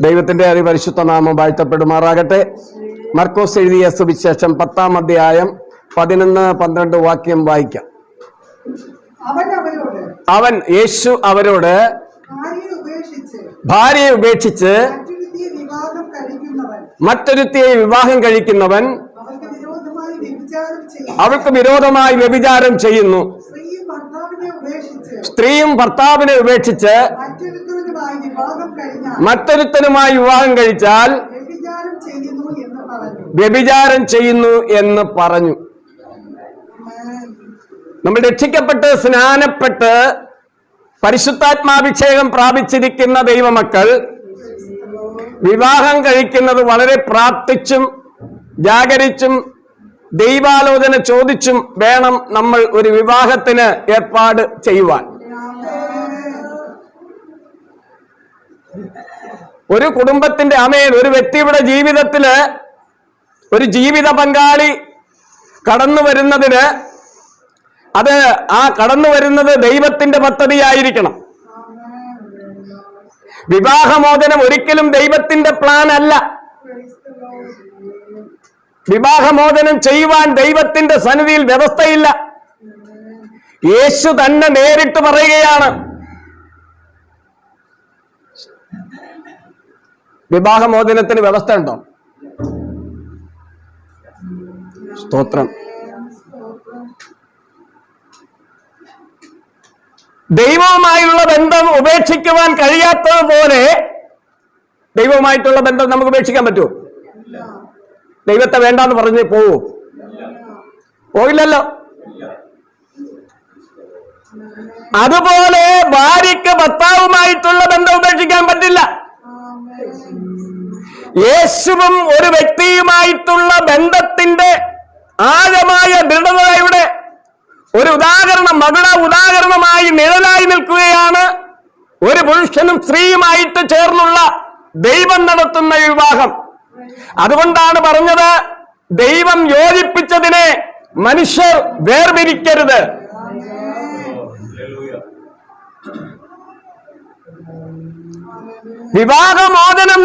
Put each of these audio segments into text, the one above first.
ദൈവത്തിന്റെ അതിപരിശുദ്ധ നാമം വാഴ്ത്തപ്പെടുമാറാകട്ടെ. മർക്കോസ് എഴുതിയ സുവിശേഷം 10-ാം അധ്യായം 11-12 വാക്യം വായിക്കാം. അവൻ യേശു അവരോട്, ഭാര്യയെ ഉപേക്ഷിച്ച് മറ്റൊരുത്തിയെ വിവാഹം കഴിക്കുന്നവൻ അവൾക്ക് വിരോധമായി വ്യഭിചാരം ചെയ്യുന്നു. സ്ത്രീയും ഭർത്താവിനെ ഉപേക്ഷിച്ച് മറ്റൊരുത്തനുമായി വിവാഹം കഴിച്ചാൽ വ്യഭിചാരം ചെയ്യുന്നു എന്ന് പറഞ്ഞു. നമ്മൾ രക്ഷിക്കപ്പെട്ട് സ്നാനപ്പെട്ട് പരിശുദ്ധാത്മാഭിഷേകം പ്രാപിച്ചിരിക്കുന്ന ദൈവമക്കൾ വിവാഹം കഴിക്കുന്നത് വളരെ പ്രാർത്ഥിച്ചും ജാഗരിച്ചും ദൈവാലോചന ചോദിച്ചും വേണം നമ്മൾ ഒരു വിവാഹത്തിന് ഏർപ്പാട് ചെയ്യുവാൻ. ഒരു കുടുംബത്തിന്റെ ഒരു വ്യക്തിയുടെ ജീവിതത്തില് ഒരു ജീവിത പങ്കാളി കടന്നു വരുന്നതിന് കടന്നു വരുന്നത് ദൈവത്തിന്റെ പദ്ധതിയായിരിക്കണം. വിവാഹമോചനം ഒരിക്കലും ദൈവത്തിന്റെ പ്ലാൻ അല്ല. വിവാഹമോചനം ചെയ്യുവാൻ ദൈവത്തിന്റെ സന്നിധിയിൽ വ്യവസ്ഥയില്ല. യേശു തന്നെ നേരിട്ട് പറയുകയാണ്, വിവാഹമോചനത്തിന് വ്യവസ്ഥ ഉണ്ടോ? സ്തോത്രം. ദൈവവുമായുള്ള ബന്ധം ഉപേക്ഷിക്കുവാൻ കഴിയാത്തതുപോലെ ദൈവവുമായിട്ടുള്ള ബന്ധം നമുക്ക് ഉപേക്ഷിക്കാൻ പറ്റുമോ? ദൈവത്തെ വേണ്ടാന്ന് പറഞ്ഞ് പോയില്ലല്ലോ. അതുപോലെ ഭാര്യയ്ക്ക് ഭർത്താവുമായിട്ടുള്ള ബന്ധം ഉപേക്ഷിക്കാൻ പറ്റില്ല. യേശുവും ഒരു വ്യക്തിയുമായിട്ടുള്ള ബന്ധത്തിന്റെ ആഴമായ ദൃഢതയുടെ ഒരു ഉദാഹരണമായി നിഴലായി നിൽക്കുകയാണ് ഒരു പുരുഷനും സ്ത്രീയുമായിട്ട് ചേർന്നുള്ള ദൈവം നടത്തുന്ന വിവാഹം. അതുകൊണ്ടാണ് പറഞ്ഞത്, ദൈവം യോജിപ്പിച്ചതിനെ മനുഷ്യർ വേർപിരിക്കരുത്. വിവാഹമോചനം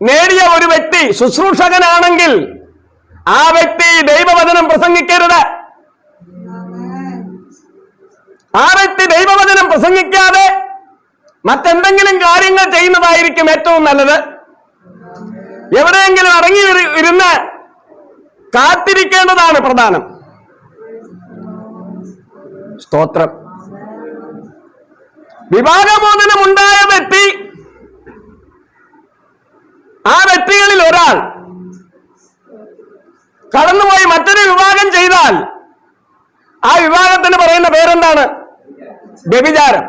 നേടിയ ഒരു വ്യക്തി ശുശ്രൂഷകനാണെങ്കിൽ ആ വ്യക്തി ദൈവവചനം പ്രസംഗിക്കരുത്. ആ വ്യക്തി ദൈവവചനം പ്രസംഗിക്കാതെ മറ്റെന്തെങ്കിലും കാര്യങ്ങൾ ചെയ്യുന്നതായിരിക്കും ഏറ്റവും നല്ലത്. എവിടെയെങ്കിലും ഇറങ്ങി ഇരുന്ന് കാത്തിരിക്കേണ്ടതാണ് പ്രധാനം. സ്തോത്രം. വിവാഹമോചനം ഉണ്ടായ വ്യക്തി, ആ വ്യക്തികളിൽ ഒരാൾ കടന്നുപോയി മറ്റൊരു വിവാഹം ചെയ്താൽ ആ വിവാഹത്തിന് പറയുന്ന പേരെന്താണ്? വ്യഭിചാരം.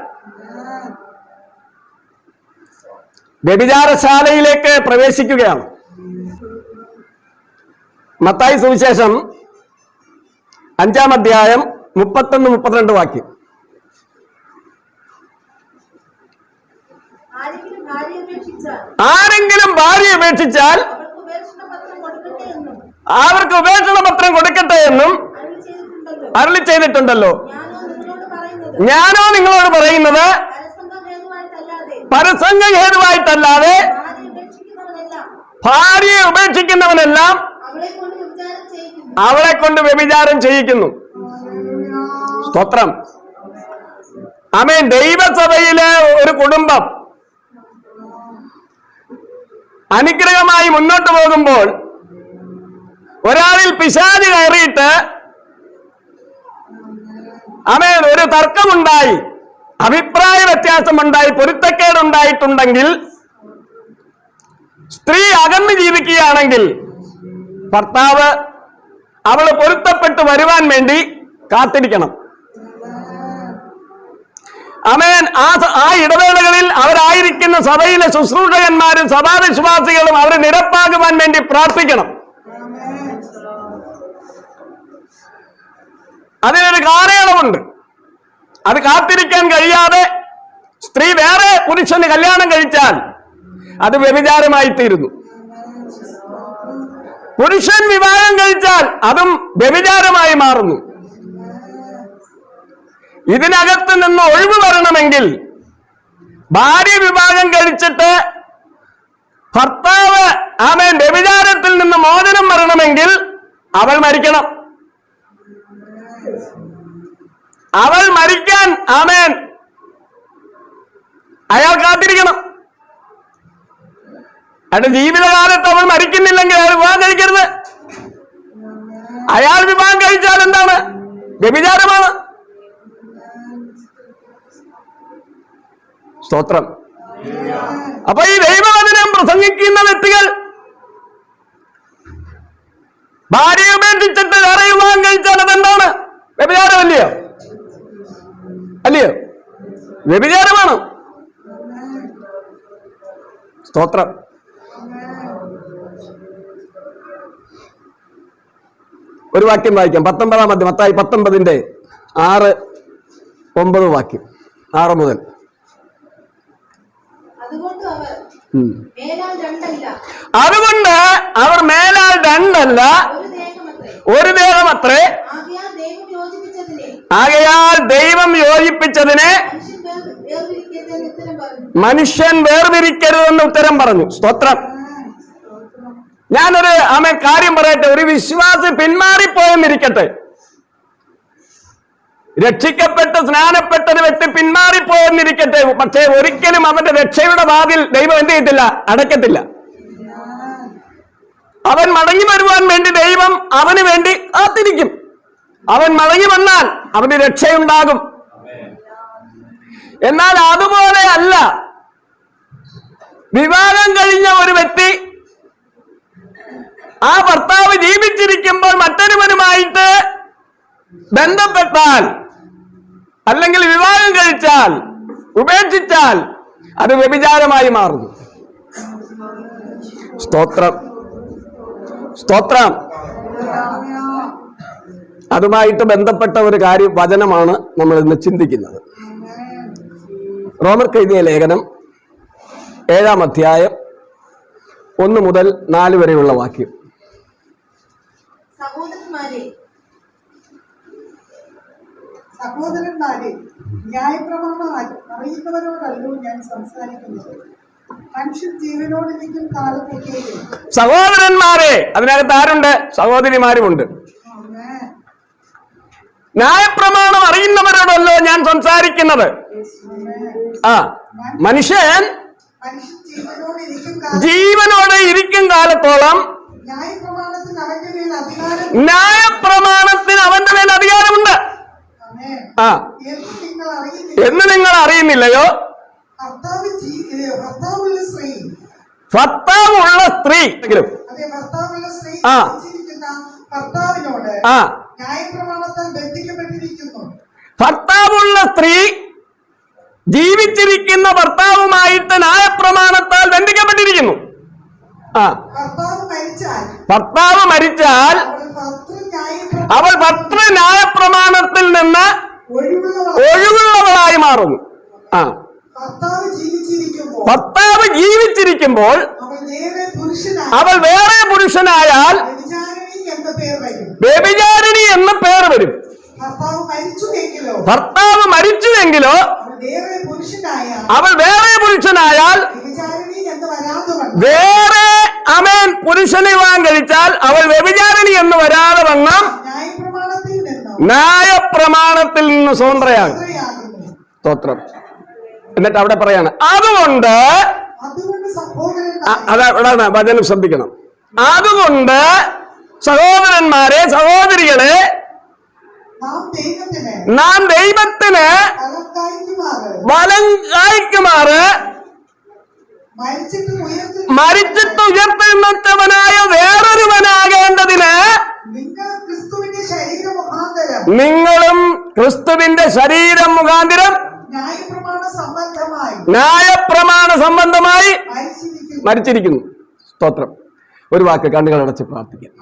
വ്യഭിചാരശാലയിലേക്ക് പ്രവേശിക്കുകയാണ്. മത്തായി സുവിശേഷം 5-ാം അധ്യായം 31-32 വാക്യം. ആരെങ്കിലും ഭാര്യ ഉപേക്ഷിച്ചാൽ അവർക്ക് ഉപേക്ഷണ പത്രം കൊടുക്കട്ടെ എന്നും അരുളി ചെയ്തിട്ടുണ്ടല്ലോ. ഞാനോ നിങ്ങളോട് പറയുന്നത്, പരസംഗ ഹേതുവായിട്ടല്ലാതെ ഭാര്യയെ ഉപേക്ഷിക്കുന്നവനെല്ലാം അവളെ കൊണ്ട് വ്യഭിചാരം ചെയ്യിക്കുന്നു. സ്തോത്രം. ആമേൻ. ദൈവസഭയിലെ ഒരു കുടുംബം അനുഗ്രഹമായി മുന്നോട്ട് പോകുമ്പോൾ ഒരാളിൽ പിശാച് കയറിയിട്ട് ഒരു തർക്കമുണ്ടായി, അഭിപ്രായ വ്യത്യാസമുണ്ടായി, പൊരുത്തക്കേടുണ്ടായിട്ടുണ്ടെങ്കിൽ, സ്ത്രീ അകന്ന് ജീവിക്കുകയാണെങ്കിൽ ഭർത്താവ് അവള് പൊരുത്തപ്പെട്ട് വരുവാൻ വേണ്ടി കാത്തിരിക്കണം. ആമേൻ. ആ ഇടവേളകളിൽ അവരായിരിക്കുന്ന സഭയിലെ ശുശ്രൂഷകന്മാരും സഭാവിശ്വാസികളും അവരെ നിരപ്പാകുവാൻ വേണ്ടി പ്രാർത്ഥിക്കണം. അതിനൊരു കാലയളവുണ്ട്. അത് കാത്തിരിക്കാൻ കഴിയാതെ സ്ത്രീ വേറെ പുരുഷന് കല്യാണം കഴിച്ചാൽ അത് വ്യഭിചാരമായി തീരുന്നു. പുരുഷൻ വിവാഹം കഴിച്ചാൽ അതും വ്യഭിചാരമായി മാറുന്നു. ഇതിനകത്ത് നിന്ന് ഒഴിവ് വരണമെങ്കിൽ ഭാര്യ വിവാഹം കഴിച്ചിട്ട് ആമേൻ വ്യഭിചാരത്തിൽ നിന്ന് മോചനം വരണമെങ്കിൽ അവൾ മരിക്കണം. അവൾ മരിക്കാൻ ആമേൻ അയാൾ കാത്തിരിക്കണം. അയാളുടെ ജീവിതകാലത്ത് അവൾ മരിക്കുന്നില്ലെങ്കിൽ അയാൾ വിവാഹം കഴിക്കരുത്. അയാൾ വിവാഹം കഴിച്ചാൽ എന്താണ്? വ്യഭിചാരമാണ്. സ്തോത്രം. അപ്പൊ ഈ ദൈവവചനം പ്രസംഗിക്കുന്ന വ്യക്തികൾ ഭാര്യ ഉപേക്ഷിച്ചിട്ട് വേറെ വിവാഹം കഴിച്ചാൽ അതെന്താണ്? വ്യഭിചാരമല്ലയോ? അല്ലയോ? വ്യഭിചാരമാണ്. സ്തോത്രം. ഒരു വാക്യം വായിക്കാം. 19-ാം അധ്യായം മത്തായി 19:6-9 വാക്യം, 6 മുതൽ. അതുകൊണ്ട് അവർ മേലാൽ രണ്ടല്ല ഒരു ദേഹമത്രേ. ആകയാൽ ദൈവം യോജിപ്പിച്ചതിനെ മനുഷ്യൻ വേർതിരിക്കരുതെന്ന് ഉത്തരം പറഞ്ഞു. സ്തോത്രം. ഞാനൊരു കാര്യം പറയട്ടെ. ഒരു വിശ്വാസി പിന്മാറിപ്പോയെന്നിരിക്കട്ടെ, രക്ഷിക്കപ്പെട്ട് സ്നാനപ്പെട്ട ഒരു വ്യക്തി പിന്മാറിപ്പോയെന്നിരിക്കട്ടെ, പക്ഷേ ഒരിക്കലും അവന്റെ രക്ഷയുടെ വാതിൽ ദൈവം എന്ത് ചെയ്യത്തില്ല? അടയ്ക്കത്തില്ല. അവൻ മടങ്ങി വരുവാൻ വേണ്ടി ദൈവം അവന് വേണ്ടി കാത്തിരിക്കും. അവൻ മടങ്ങി വന്നാൽ അവന് രക്ഷയുണ്ടാകും. എന്നാൽ അതുപോലെ അല്ല, വിവാഹം കഴിഞ്ഞ ഒരു വ്യക്തി ആ ഭർത്താവ് ജീവിച്ചിരിക്കുമ്പോൾ മറ്റൊരുവനുമായിട്ട് ബന്ധപ്പെട്ടാൽ, അല്ലെങ്കിൽ വിവാഹം കഴിച്ചാൽ, ഉപേക്ഷിച്ചാൽ അത് വ്യഭിചാരമായി മാറുന്നു. സ്തോത്രം. സ്തോത്രം. അതുമായിട്ട് ബന്ധപ്പെട്ട ഒരു കാര്യം വചനമാണ് നമ്മൾ ഇന്ന് ചിന്തിക്കുന്നത്. റോമർക്ക് എഴുതിയ ലേഖനം 7-ാം അധ്യായം 1 മുതൽ 4 വരെയുള്ള വാക്യം. സഹോദരന്മാരെ, ന്യായപ്രമാണം അറിയുന്നവരോടല്ലോ ഞാൻ സംസാരിക്കുന്നത്. മനുഷ്യൻ ജീവനോടിരിക്കും കാലത്തൊക്കെയും. സഹോദരന്മാരെ, അതിനകത്ത് ആരുണ്ട്? സഹോദരിമാരുമുണ്ട്. ന്യായപ്രമാണം അറിയുന്നവരോടല്ലോ ഞാൻ സംസാരിക്കുന്നത്. മനുഷ്യൻ ജീവനോടെ ഇരിക്കും കാലത്തോളം ന്യായപ്രമാണത്തിന് അവന്റെ മേൽ അധികാരമുണ്ട്. എന്ന് നിങ്ങൾ അറിയുന്നില്ലയോ? ഭർത്താവുള്ള സ്ത്രീ ഭർത്താവുള്ള സ്ത്രീ ജീവിച്ചിരിക്കുന്ന ഭർത്താവുമായിട്ട് ന്യായപ്രമാണത്താൽ ബന്ധിക്കപ്പെട്ടിരിക്കുന്നു. ഭർത്താവ് മരിച്ചാൽ അവൾ ഭർത്തൃ ന്യായപ്രമാണത്തിൽ നിന്ന് ഒഴിവുള്ളവളായി മാറുന്നു. ഭർത്താവ് ജീവിച്ചിരിക്കുമ്പോൾ അവൾ വേറെ പുരുഷനായാൽ വ്യഭിചാരിണി എന്ന പേര് വരും. ഭർത്താവ് മരിച്ചുവെങ്കിലോ അവൾ വേറെ പുരുഷനായാൽ വേറെ പുരുഷനെ വിവാഹം കഴിച്ചാൽ അവൾ വ്യഭിചാരിണി എന്ന് വരാതെ വണ്ണം ന്യായപ്രമാണത്തിൽ നിന്ന് സ്വതന്ത്രയാകും. സ്തോത്രം. എന്നിട്ട് അവിടെ പറയാണ്, അതുകൊണ്ട് അതാണ് വചനം, ശ്രദ്ധിക്കണം. അതുകൊണ്ട് സഹോദരന്മാരെ, സഹോദരികളെ, നാം ദൈവത്തിന് വലം കായ്ക്കുമാറ് മരിച്ചിട്ട് ഉയർത്തെഴുന്നേറ്റവനായ വേറൊരുവനാകേണ്ടതിന് നിങ്ങളും ക്രിസ്തുവിന്റെ ശരീരം മുഖാന്തരം ന്യായപ്രമാണ സംബന്ധമായി മരിച്ചിരിക്കുന്നു. സ്തോത്രം. ഒരു വാക്ക് കണ്ണുകൾ അടച്ച് പ്രാർത്ഥിക്കാം.